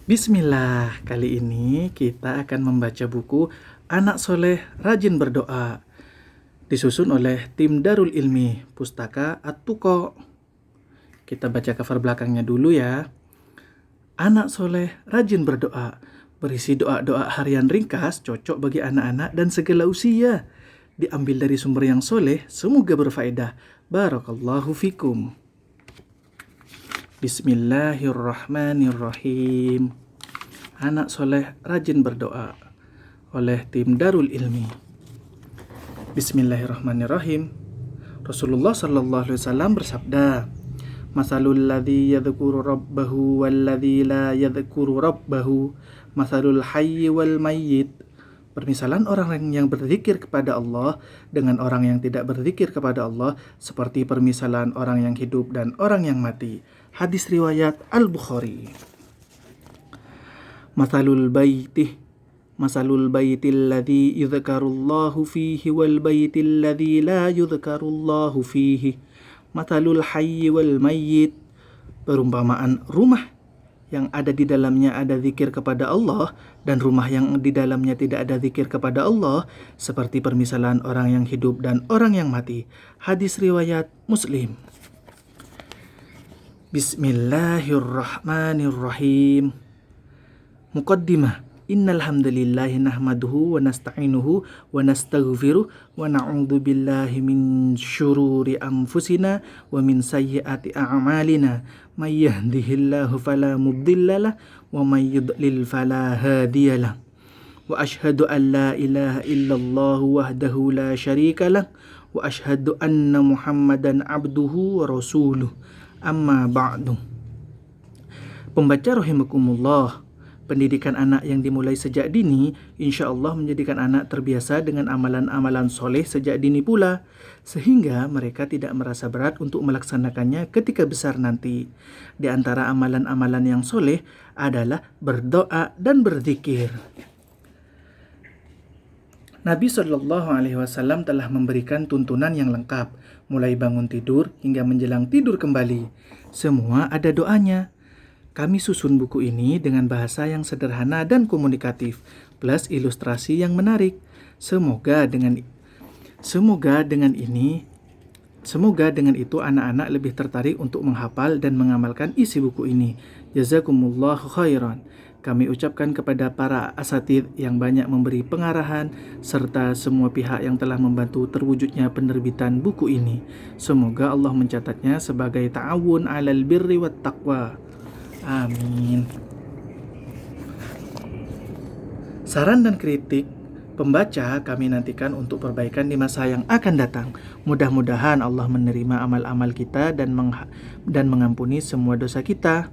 Bismillah, kali ini kita akan membaca buku Anak Soleh Rajin Berdoa, disusun oleh tim Darul Ilmi, Pustaka At-Tuqa. Kita baca cover belakangnya dulu ya. Anak Soleh Rajin Berdoa, berisi doa-doa harian ringkas, cocok bagi anak-anak dan segala usia. Diambil dari sumber yang soleh, semoga berfaedah. Barakallahu fikum. Bismillahirrahmanirrahim. Anak Soleh Rajin Berdoa oleh tim Darul Ilmi. Bismillahirrahmanirrahim. Rasulullah sallallahu alaihi wasallam bersabda, "Masalul ladzi yadhkuru rabbahu wal ladzi la yadhkuru rabbahu, masalul hayyi wal mayyit." Permisalan orang yang berzikir kepada Allah dengan orang yang tidak berzikir kepada Allah seperti permisalan orang yang hidup dan orang yang mati. Hadis riwayat Al-Bukhari. Masalul baitil ladzi yudhkarullahu fihi wal baitil ladzi la yudhkarullahu fihi. Masalul hayyi wal mayyit. Perumpamaan rumah yang ada di dalamnya ada zikir kepada Allah dan rumah yang di dalamnya tidak ada zikir kepada Allah seperti permisalan orang yang hidup dan orang yang mati. Hadis riwayat Muslim. Bismillahirrahmanirrahim. Muqaddimah. Innal hamdalillahi nahmaduhu wa nasta'inuhu wa nastaghfiruh wa na'udzu billahi min syururi anfusina wa min sayyiati a'malina. May yahdihillahu fala mudhillalah wa may yudlil fala hadiyalah. Wa asyhadu an la ilaha illallah wahdahu la syarikalah wa asyhadu anna Muhammadan abduhu wa rasuluh. Amma ba'du. Pembaca rahimakumullah, pendidikan anak yang dimulai sejak dini insya Allah menjadikan anak terbiasa dengan amalan-amalan soleh sejak dini pula, sehingga mereka tidak merasa berat untuk melaksanakannya ketika besar nanti. Di antara amalan-amalan yang soleh adalah berdoa dan berzikir. Nabi SAW telah memberikan tuntunan yang lengkap, mulai bangun tidur hingga menjelang tidur kembali. Semua ada doanya. Kami susun buku ini dengan bahasa yang sederhana dan komunikatif, plus ilustrasi yang menarik. Semoga dengan itu anak-anak lebih tertarik untuk menghafal dan mengamalkan isi buku ini. Jazakumullahu khairan. Kami ucapkan kepada para asatidz yang banyak memberi pengarahan serta semua pihak yang telah membantu terwujudnya penerbitan buku ini. Semoga Allah mencatatnya sebagai ta'awun 'alal birri wat taqwa. Amin. Saran dan kritik pembaca kami nantikan untuk perbaikan di masa yang akan datang. Mudah-mudahan Allah menerima amal-amal kita dan mengampuni semua dosa kita.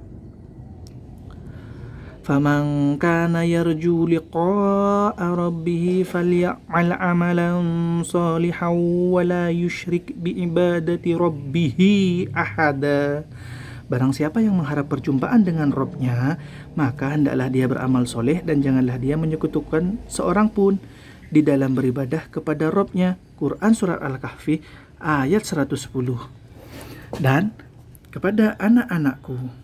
Faman kana yarju liqa'a rabbih faly'amal 'amalan shalihan wa la yusyrik bi ibadati rabbih ahada. Barang siapa yang mengharap perjumpaan dengan Rabb-nya, maka hendaklah dia beramal soleh dan janganlah dia menyekutukan seorang pun di dalam beribadah kepada Rabb-nya. Quran Surat Al-Kahfi ayat 110. Dan kepada anak-anakku,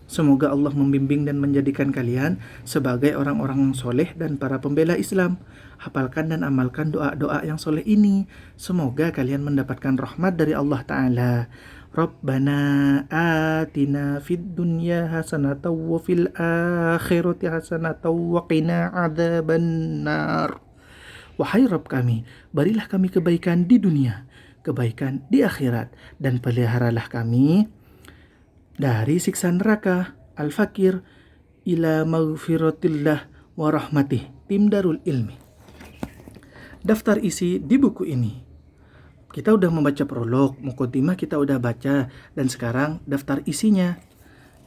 semoga Allah membimbing dan menjadikan kalian sebagai orang-orang soleh dan para pembela Islam. Hafalkan dan amalkan doa-doa yang soleh ini. Semoga kalian mendapatkan rahmat dari Allah Ta'ala. Rabbana atina fid dunya hasanatan wa fil akhirati hasanatan wa qina adzabannar. Wahai Rabb kami, berilah kami kebaikan di dunia, kebaikan di akhirat, dan peliharalah kami dari siksa neraka. Al-Fakir ila maghfiratillah wa rahmatih. Tim Darul Ilmi. Daftar isi di buku ini. Kita udah membaca prolog, muqaddimah kita udah baca, dan sekarang daftar isinya.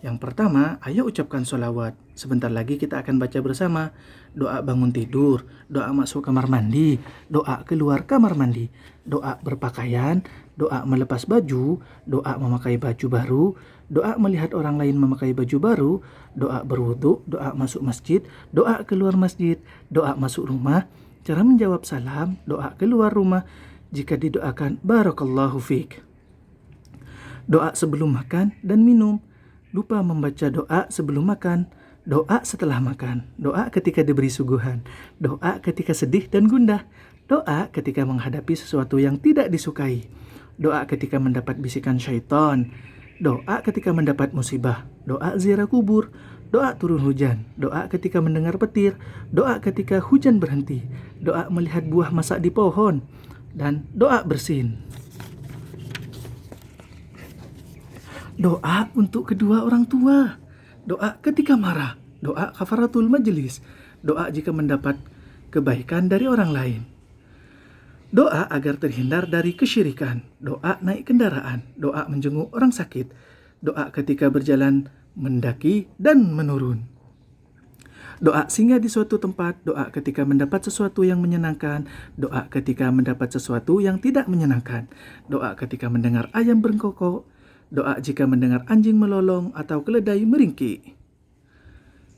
Yang pertama, ayo ucapkan sholawat. Sebentar lagi kita akan baca bersama. Doa bangun tidur, doa masuk kamar mandi, doa keluar kamar mandi, doa berpakaian, doa melepas baju, doa memakai baju baru, doa melihat orang lain memakai baju baru, doa berwudu, doa masuk masjid, doa keluar masjid, doa masuk rumah, cara menjawab salam, doa keluar rumah, jika didoakan barakallahu fiik. Doa sebelum makan dan minum. Lupa membaca doa sebelum makan. doa setelah makan, doa ketika diberi suguhan, doa ketika sedih dan gundah, doa ketika menghadapi sesuatu yang tidak disukai, doa ketika mendapat bisikan syaitan, doa ketika mendapat musibah, doa ziarah kubur, doa turun hujan, doa ketika mendengar petir, doa ketika hujan berhenti, doa melihat buah masak di pohon, dan doa bersin. Doa untuk kedua orang tua, doa ketika marah, doa kafaratul majelis, doa jika mendapat kebaikan dari orang lain, doa agar terhindar dari kesyirikan, doa naik kendaraan, doa menjenguk orang sakit, doa ketika berjalan mendaki dan menurun, doa singgah di suatu tempat, doa ketika mendapat sesuatu yang menyenangkan, doa ketika mendapat sesuatu yang tidak menyenangkan, doa ketika mendengar ayam berkokok, doa jika mendengar anjing melolong atau keledai meringkik,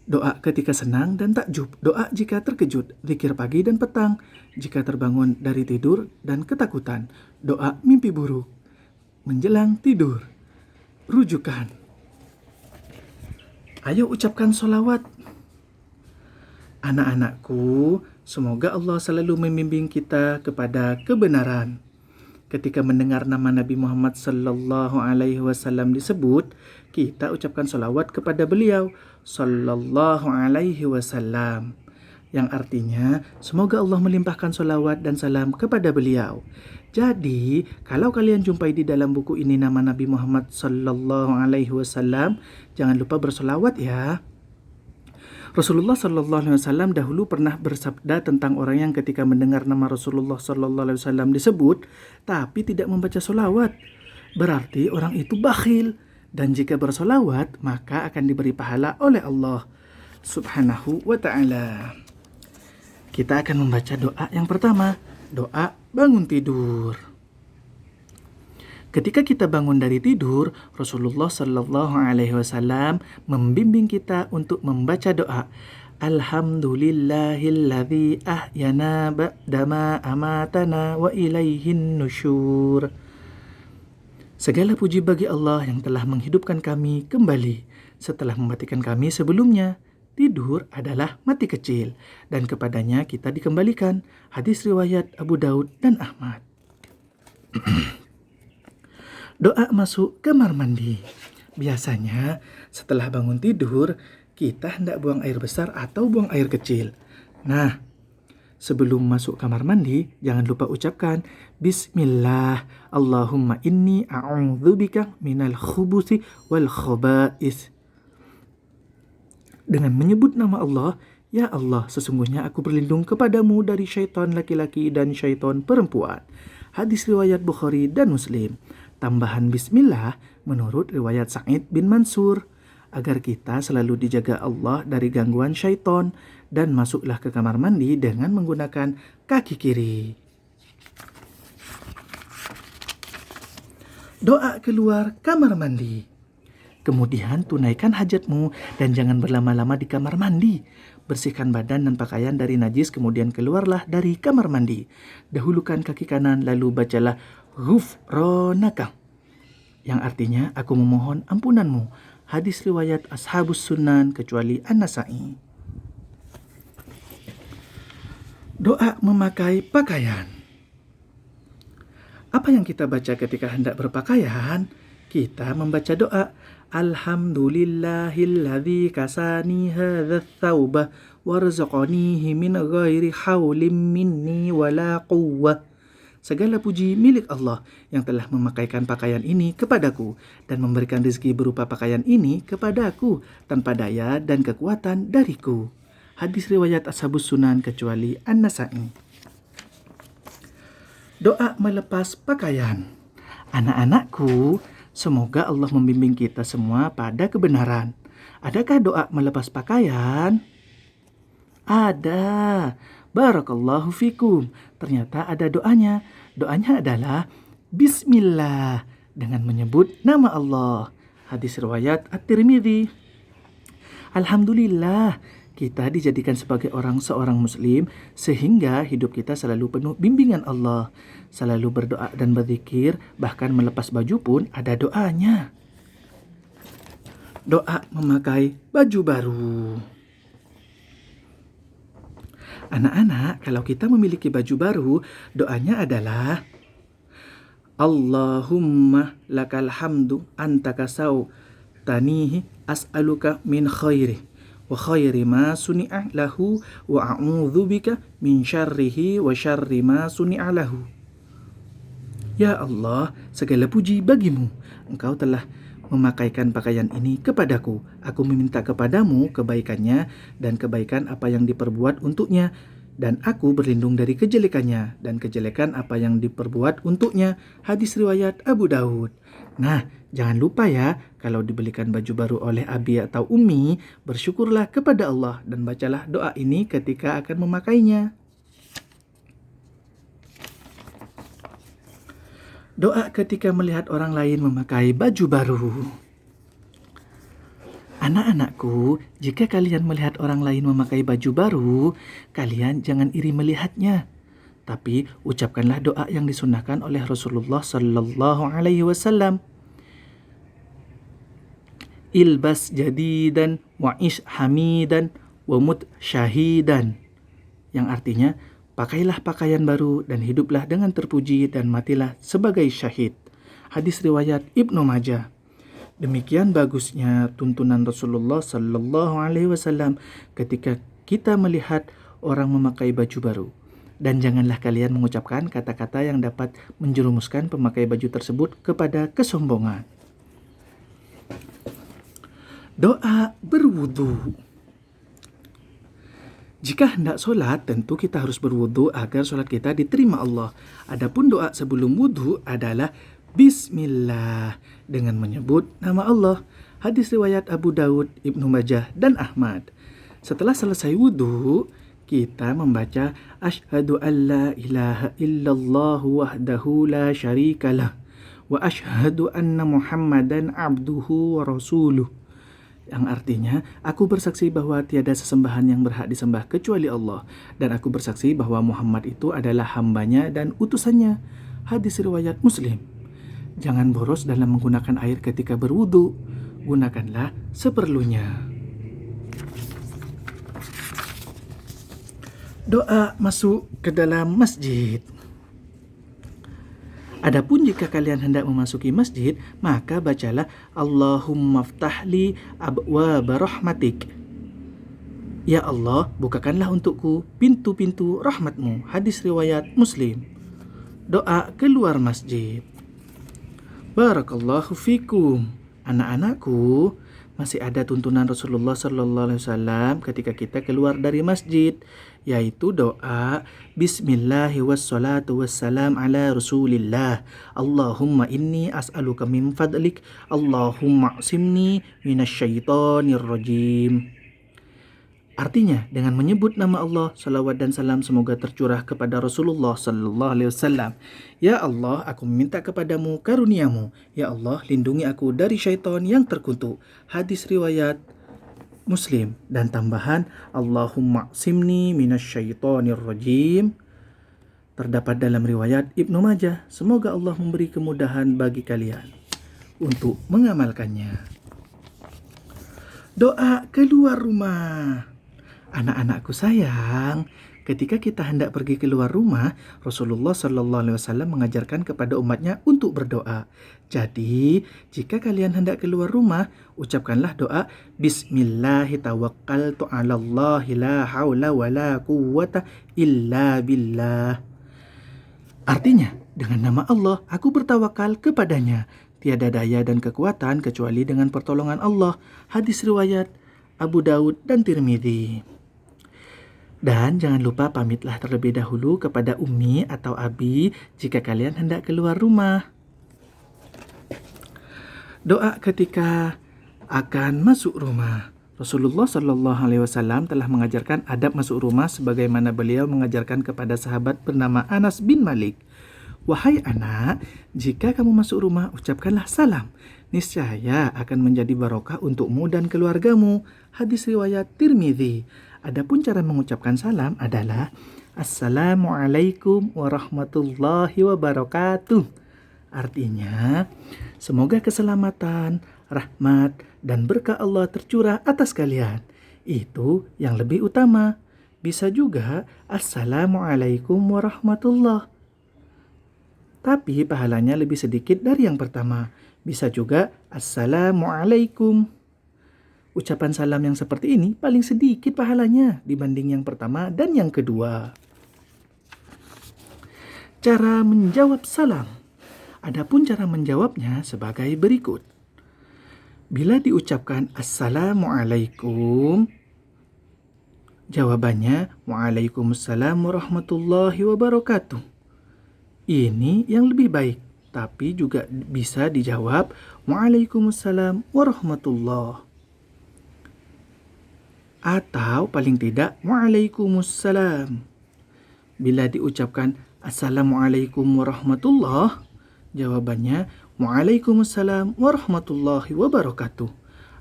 doa ketika senang dan takjub, doa jika terkejut, zikir pagi dan petang, jika terbangun dari tidur dan ketakutan, doa mimpi buruk, menjelang tidur. Rujukan. Ayo ucapkan sholawat. Anak-anakku, semoga Allah selalu membimbing kita kepada kebenaran. Ketika mendengar nama Nabi Muhammad sallallahu alaihi wasallam disebut, kita ucapkan sholawat kepada beliau sallallahu alaihi wasallam, yang artinya semoga Allah melimpahkan sholawat dan salam kepada beliau. Jadi, kalau kalian jumpai di dalam buku ini nama Nabi Muhammad sallallahu alaihi wasallam, jangan lupa bersolawat ya. Rasulullah sallallahu alaihi wasallam dahulu pernah bersabda tentang orang yang ketika mendengar nama Rasulullah sallallahu alaihi wasallam disebut tapi tidak membaca solawat, berarti orang itu bakhil, dan jika bersolawat maka akan diberi pahala oleh Allah subhanahu wa ta'ala. Kita akan membaca doa yang pertama, doa bangun tidur. Ketika kita bangun dari tidur, Rasulullah sallallahu alaihi wasallam membimbing kita untuk membaca doa. Alhamdulillahilladzi ahyana ba'dama amatana wa ilaihin nusyur. Segala puji bagi Allah yang telah menghidupkan kami kembali setelah mematikan kami sebelumnya. Tidur adalah mati kecil dan kepadanya kita dikembalikan. Hadis riwayat Abu Daud dan Ahmad. Doa masuk kamar mandi. Biasanya setelah bangun tidur, kita hendak buang air besar atau buang air kecil. Nah, sebelum masuk kamar mandi, jangan lupa ucapkan Bismillah, Allahumma inni a'udzubika minal khubuthi wal khaba'is. Dengan menyebut nama Allah, ya Allah, sesungguhnya aku berlindung kepadamu dari syaitan laki-laki dan syaitan perempuan. Hadis riwayat Bukhari dan Muslim. Tambahan bismillah menurut riwayat Sa'id bin Mansur, agar kita selalu dijaga Allah dari gangguan syaitan, dan masuklah ke kamar mandi dengan menggunakan kaki kiri. Doa keluar kamar mandi. Kemudian tunaikan hajatmu dan jangan berlama-lama di kamar mandi. Bersihkan badan dan pakaian dari najis, kemudian keluarlah dari kamar mandi. Dahulukan kaki kanan, lalu bacalah Ghufranaka, yang artinya aku memohon ampunanmu. Hadis riwayat Ashabus Sunan kecuali An-Nasa'i. Doa memakai pakaian. Apa yang kita baca ketika hendak berpakaian? Kita membaca doa Alhamdulillahilladzi kasani hadzal thawba warzaqanihi min ghairi haulim minni wala quwwah. Segala puji milik Allah yang telah memakaikan pakaian ini kepadaku dan memberikan rezeki berupa pakaian ini kepadaku tanpa daya dan kekuatan dariku. Hadis riwayat Ashabus Sunan kecuali An-Nasa'i. Doa melepas pakaian. Anak-anakku, semoga Allah membimbing kita semua pada kebenaran. Adakah doa melepas pakaian? Ada. Barakallahu fikum. Ternyata ada doanya. Doanya adalah Bismillah dengan menyebut nama Allah. Hadis riwayat At-Tirmidzi. Alhamdulillah, kita dijadikan sebagai seorang muslim sehingga hidup kita selalu penuh bimbingan Allah. Selalu berdoa dan berzikir, bahkan melepas baju pun ada doanya. Doa memakai baju baru. Anak-anak, kalau kita memiliki baju baru, doanya adalah Allahumma lakal hamdu anta kasau tanihi as'aluka min khairi wa khairi ma suni'a lahu wa a'udzubika min syarrihi wa syarri ma suni'a lahu. Ya Allah, segala puji bagimu. Engkau telah memakaikan pakaian ini kepadaku. Aku meminta kepadamu kebaikannya dan kebaikan apa yang diperbuat untuknya. Dan aku berlindung dari kejelekannya dan kejelekan apa yang diperbuat untuknya. Hadis riwayat Abu Daud. Nah, jangan lupa ya, kalau dibelikan baju baru oleh Abi atau Umi, bersyukurlah kepada Allah dan bacalah doa ini ketika akan memakainya. Doa ketika melihat orang lain memakai baju baru. Anak-anakku, jika kalian melihat orang lain memakai baju baru, kalian jangan iri melihatnya. Tapi ucapkanlah doa yang disunnahkan oleh Rasulullah Sallallahu Alaihi Wasallam. Ilbas jadidan wa'ish hamidan wa mut syahidan. Yang artinya, pakailah pakaian baru dan hiduplah dengan terpuji dan matilah sebagai syahid. Hadis riwayat Ibnu Majah. Demikian bagusnya tuntunan Rasulullah Sallallahu Alaihi Wasallam ketika kita melihat orang memakai baju baru. Dan janganlah kalian mengucapkan kata-kata yang dapat menjerumuskan pemakai baju tersebut kepada kesombongan. Doa berwudu. Jika hendak sholat, tentu kita harus berwudu agar sholat kita diterima Allah. Adapun doa sebelum wudu adalah Bismillah dengan menyebut nama Allah. Hadis riwayat Abu Daud, Ibnu Majah, dan Ahmad. Setelah selesai wudu, kita membaca Asyhadu an la ilaha illallah wahdahu la syarikalah wa asyhadu anna Muhammadan abduhu wa rasuluh. Yang artinya, aku bersaksi bahwa tiada sesembahan yang berhak disembah kecuali Allah. Dan aku bersaksi bahwa Muhammad itu adalah hambanya dan utusannya. Hadis riwayat Muslim. Jangan boros dalam menggunakan air ketika berwudu. Gunakanlah seperlunya. Doa masuk ke dalam masjid. Adapun jika kalian hendak memasuki masjid, maka bacalah Allahumma ftahli abwaba rahmatik. Ya Allah, bukakanlah untukku pintu-pintu rahmatmu. Hadis riwayat Muslim. Doa keluar masjid. Barakallahu fikum. Anak-anakku, masih ada tuntunan Rasulullah Sallallahu Alaihi Wasallam ketika kita keluar dari masjid, yaitu doa Bismillahi wassalatu wassalam ala rasulillah. Allahumma inni as'aluka min fadlik. Allahumma asimni minasyaitonir rajim. Artinya, dengan menyebut nama Allah, salawat dan salam semoga tercurah kepada Rasulullah Sallallahu Alaihi Wasallam. Ya Allah, aku meminta kepadamu karuniamu. Ya Allah, lindungi aku dari syaitan yang terkutuk. Hadis riwayat Muslim. Dan tambahan, Allahumma simni minasyaitonir rajim. Terdapat dalam riwayat Ibnu Majah. Semoga Allah memberi kemudahan bagi kalian untuk mengamalkannya. Doa keluar rumah. Anak-anakku sayang, ketika kita hendak pergi keluar rumah, Rasulullah Sallallahu Alaihi Wasallam mengajarkan kepada umatnya untuk berdoa. Jadi, jika kalian hendak keluar rumah, ucapkanlah doa Bismillahirrahmanirrahim. 'Alallahi la haula wa la quwwata illa billah. Artinya, dengan nama Allah, aku bertawakal kepadanya. Tiada daya dan kekuatan kecuali dengan pertolongan Allah. Hadis riwayat Abu Daud dan Tirmidzi. Dan jangan lupa pamitlah terlebih dahulu kepada Umi atau Abi jika kalian hendak keluar rumah. Doa ketika akan masuk rumah. Rasulullah Sallallahu Alaihi Wasallam telah mengajarkan adab masuk rumah sebagaimana beliau mengajarkan kepada sahabat bernama Anas bin Malik. Wahai anak, jika kamu masuk rumah, ucapkanlah salam. Niscaya akan menjadi barokah untukmu dan keluargamu. Hadis riwayat Tirmidzi. Adapun cara mengucapkan salam adalah Assalamualaikum warahmatullahi wabarakatuh. Artinya, semoga keselamatan, rahmat, dan berkah Allah tercurah atas kalian. Itu yang lebih utama. Bisa juga Assalamualaikum warahmatullah. Tapi pahalanya lebih sedikit dari yang pertama. Bisa juga Assalamualaikum. Ucapan salam yang seperti ini paling sedikit pahalanya dibanding yang pertama dan yang kedua. Cara menjawab salam. Adapun cara menjawabnya sebagai berikut. Bila diucapkan Assalamualaikum, jawabannya Waalaikumsalam warahmatullahi wabarakatuh. Ini yang lebih baik, tapi juga bisa dijawab Waalaikumsalam warahmatullahi. Atau paling tidak Waalaikumsalam. Bila diucapkan Assalamualaikum warahmatullah, jawabannya Waalaikumsalam warahmatullahi wabarakatuh.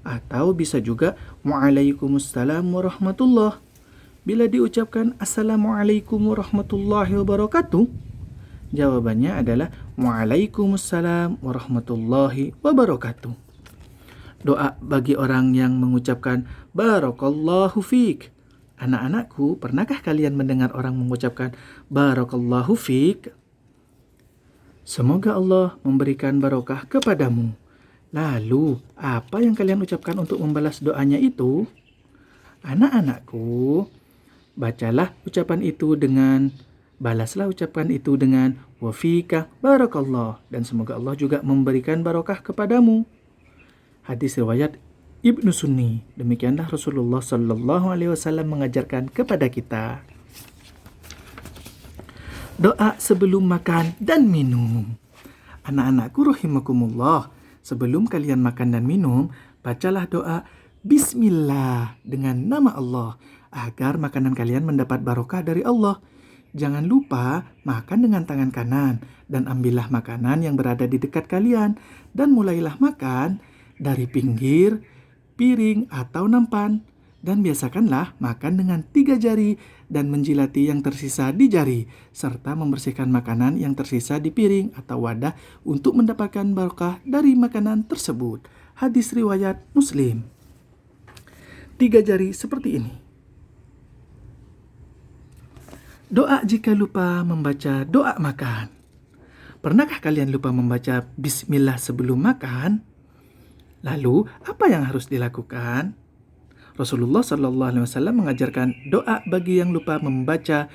Atau bisa juga Waalaikumsalam warahmatullah. Bila diucapkan Assalamualaikum warahmatullahi wabarakatuh, jawabannya adalah Waalaikumsalam warahmatullahi wabarakatuh. Doa bagi orang yang mengucapkan Barakallahu fiik. Anak-anakku, pernahkah kalian mendengar orang mengucapkan Barakallahu fiik? Semoga Allah memberikan barokah kepadamu. Lalu, apa yang kalian ucapkan untuk membalas doanya itu? Anak-anakku, balaslah ucapan itu dengan wa fika barakallah, dan semoga Allah juga memberikan barokah kepadamu. Hadis riwayat Ibnu Sunni. Demikianlah Rasulullah Sallallahu Alaihi Wasallam mengajarkan kepada kita. Doa sebelum makan dan minum. Anak-anakku rahimakumullah, sebelum kalian makan dan minum, bacalah doa Bismillah dengan nama Allah agar makanan kalian mendapat barokah dari Allah. Jangan lupa makan dengan tangan kanan dan ambillah makanan yang berada di dekat kalian dan mulailah makan dari pinggir, piring, atau nampan. Dan biasakanlah makan dengan 3 jari dan menjilati yang tersisa di jari, serta membersihkan makanan yang tersisa di piring atau wadah untuk mendapatkan barokah dari makanan tersebut. Hadis riwayat Muslim. 3 jari seperti ini. Doa jika lupa membaca doa makan. Pernahkah kalian lupa membaca Bismillah sebelum makan? Lalu, apa yang harus dilakukan? Rasulullah Sallallahu Alaihi Wasallam mengajarkan doa bagi yang lupa membaca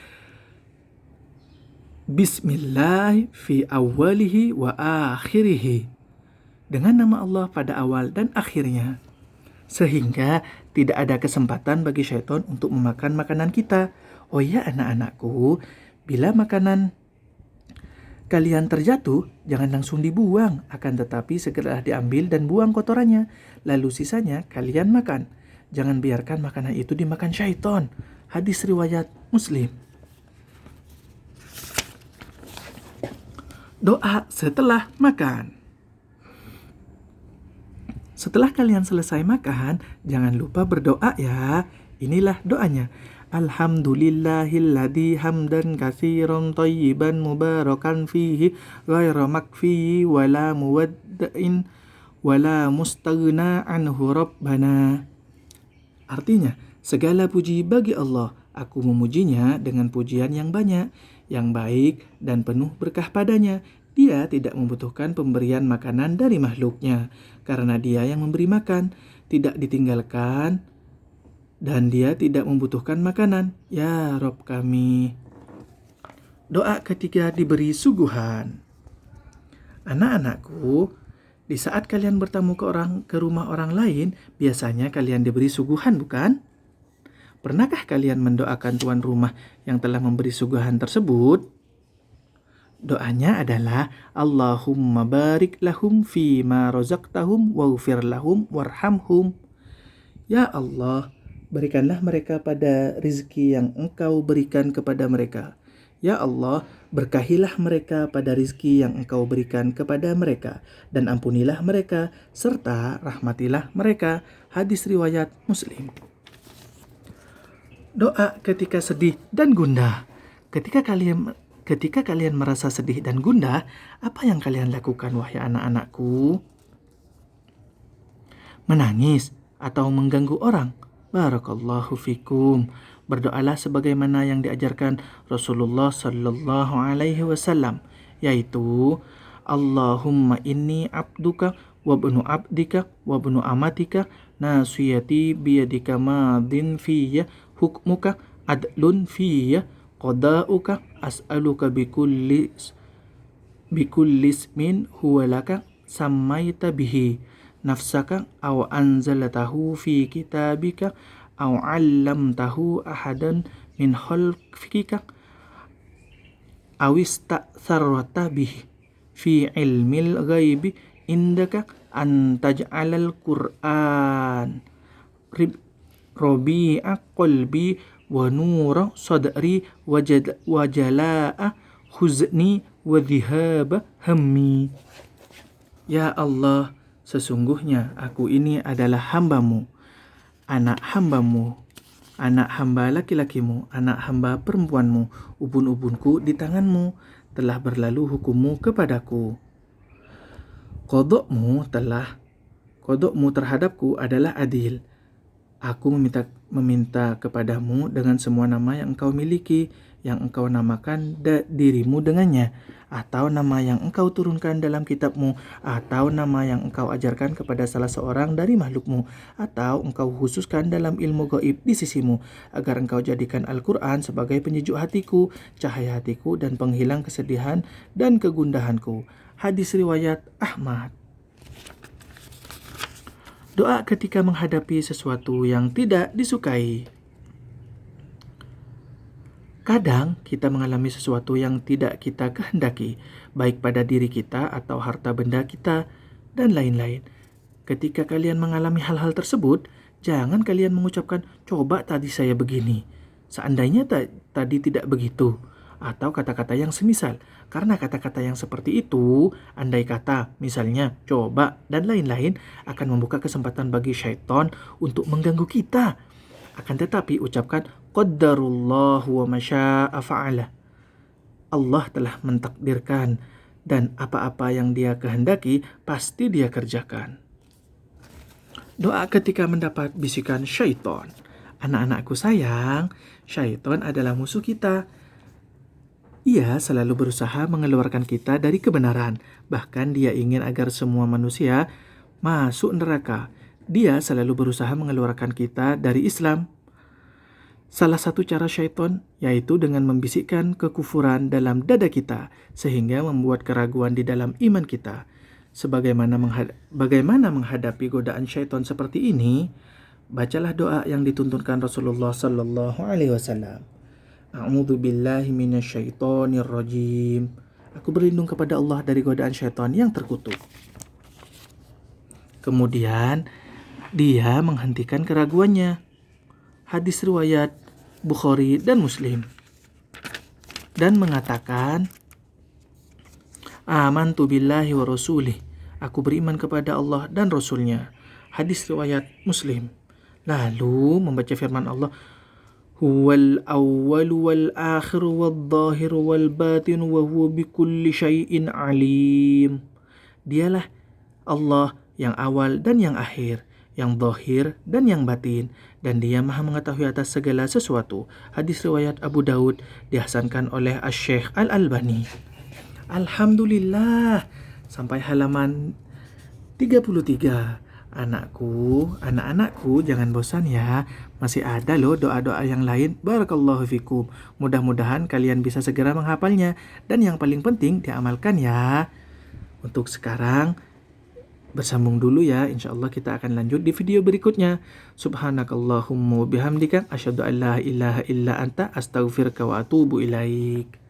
Bismillah fi awalihi wa akhirihi, dengan nama Allah pada awal dan akhirnya, sehingga tidak ada kesempatan bagi syaitan untuk memakan makanan kita. Oh ya anak-anakku, bila makanan kalian terjatuh, jangan langsung dibuang, akan tetapi segera diambil dan buang kotorannya. Lalu sisanya kalian makan. Jangan biarkan makanan itu dimakan syaitan. Hadis riwayat Muslim. Doa setelah makan. Setelah kalian selesai makan, jangan lupa berdoa ya. Inilah doanya. Alhamdulillahilladzi hamdan katsiran thayyiban mubarakan fihi ghaira makfihi wala muwadda'in wala mustaghna anhu rabbana. Artinya, segala puji bagi Allah. Aku memujinya dengan pujian yang banyak, yang baik dan penuh berkah padanya. Dia tidak membutuhkan pemberian makanan dari makhluknya, karena Dia yang memberi makan, tidak ditinggalkan, dan Dia tidak membutuhkan makanan. Ya Rob kami. Doa ketika diberi suguhan. Anak-anakku, di saat kalian bertamu ke rumah orang lain, biasanya kalian diberi suguhan, bukan? Pernahkah kalian mendoakan tuan rumah yang telah memberi suguhan tersebut? Doanya adalah Allahumma barik lahum fi ma razaqtahum waghfir lahum warhamhum. Ya Allah, berikanlah mereka pada rizki yang Engkau berikan kepada mereka. Ya Allah, berkahilah mereka pada rizki yang Engkau berikan kepada mereka, dan ampunilah mereka, serta rahmatilah mereka. Hadis riwayat Muslim. Doa ketika sedih dan gundah. Ketika kalian merasa sedih dan gundah, apa yang kalian lakukan wahai anak-anakku? menangis, atau mengganggu orang. Barakallahu fikum. Berdoalah sebagaimana yang diajarkan Rasulullah sallallahu alaihi wasallam, yaitu Allahumma inni abduka wa ibnu abdika wa ibnu amatika nasiyati biyadika madin fiyya hukmuka adlun fiyya qada'uka as'aluka bikulli ismin huwa laka sammaita bihi nafsaka aw anzaltahu fi kitabika aw 'allamtahu ahadan min khalqika aw ista'tharta bihi fi ilmil ghaibi indaka an taj'alal Qur'an rabi'a qalbi wa nura sadri wa jalaa huzni wa dhihaba hammi. Ya Allah, sesungguhnya aku ini adalah hambamu, anak hamba laki-lakimu, anak hamba perempuanmu, ubun-ubunku di tanganmu, telah berlalu hukummu kepadaku. Qadokmu terhadapku adalah adil. Aku meminta kepadamu dengan semua nama yang engkau miliki, yang engkau namakan dirimu dengannya, atau nama yang engkau turunkan dalam kitabmu, atau nama yang engkau ajarkan kepada salah seorang dari makhlukmu, atau engkau khususkan dalam ilmu gaib di sisimu, agar engkau jadikan Al-Quran sebagai penyejuk hatiku, cahaya hatiku, dan penghilang kesedihan dan kegundahanku. Hadis riwayat Ahmad. Doa ketika menghadapi sesuatu yang tidak disukai. Kadang kita mengalami sesuatu yang tidak kita kehendaki, baik pada diri kita atau harta benda kita, dan lain-lain. Ketika kalian mengalami hal-hal tersebut, jangan kalian mengucapkan, coba tadi saya begini, seandainya tadi tidak begitu, atau kata-kata yang semisal. Karena kata-kata yang seperti itu, andai kata, misalnya, coba, dan lain-lain, akan membuka kesempatan bagi syaitan untuk mengganggu kita. Akan tetapi ucapkan, Qaddarullah wa masya'a fa'ala. Allah telah mentakdirkan, dan apa-apa yang Dia kehendaki, pasti Dia kerjakan. Doa ketika mendapat bisikan syaitan. Anak-anakku sayang, syaitan adalah musuh kita. Ia selalu berusaha mengeluarkan kita dari kebenaran. Bahkan dia ingin agar semua manusia masuk neraka. Dia selalu berusaha mengeluarkan kita dari Islam. Salah satu cara syaitan yaitu dengan membisikkan kekufuran dalam dada kita, sehingga membuat keraguan di dalam iman kita. Bagaimana menghadapi godaan syaitan seperti ini? Bacalah doa yang dituntunkan Rasulullah sallallahu alaihi wasallam. A'udzu billahi minasyaitonir rajim. Aku berlindung kepada Allah dari godaan syaitan yang terkutuk. Kemudian dia menghentikan keraguannya. Hadis riwayat Bukhari dan Muslim. Dan mengatakan, Amantu billahi wa rasulih. Aku beriman kepada Allah dan Rasulnya. Hadis riwayat Muslim. Lalu membaca firman Allah, Huwal awwalu wal akhiru wal zahiru wal batinu wa huwa bikulli syai'in alim. Dialah Allah yang awal dan yang akhir, yang zahir dan yang batin, dan Dia Maha mengetahui atas segala sesuatu. Hadis riwayat Abu Daud, dihasankan oleh Asy-Syaikh Al-Albani. Alhamdulillah, sampai halaman 33. Anak-anakku jangan bosan ya. Masih ada loh doa-doa yang lain. Barakallahu fikum. Mudah-mudahan kalian bisa segera menghafalnya. Dan yang paling penting diamalkan ya. Untuk sekarang bersambung dulu ya. InsyaAllah kita akan lanjut di video berikutnya. Subhanakallahumma bihamdika asyhadu an la ilaha illa anta astaghfiruka wa atubu ilaik.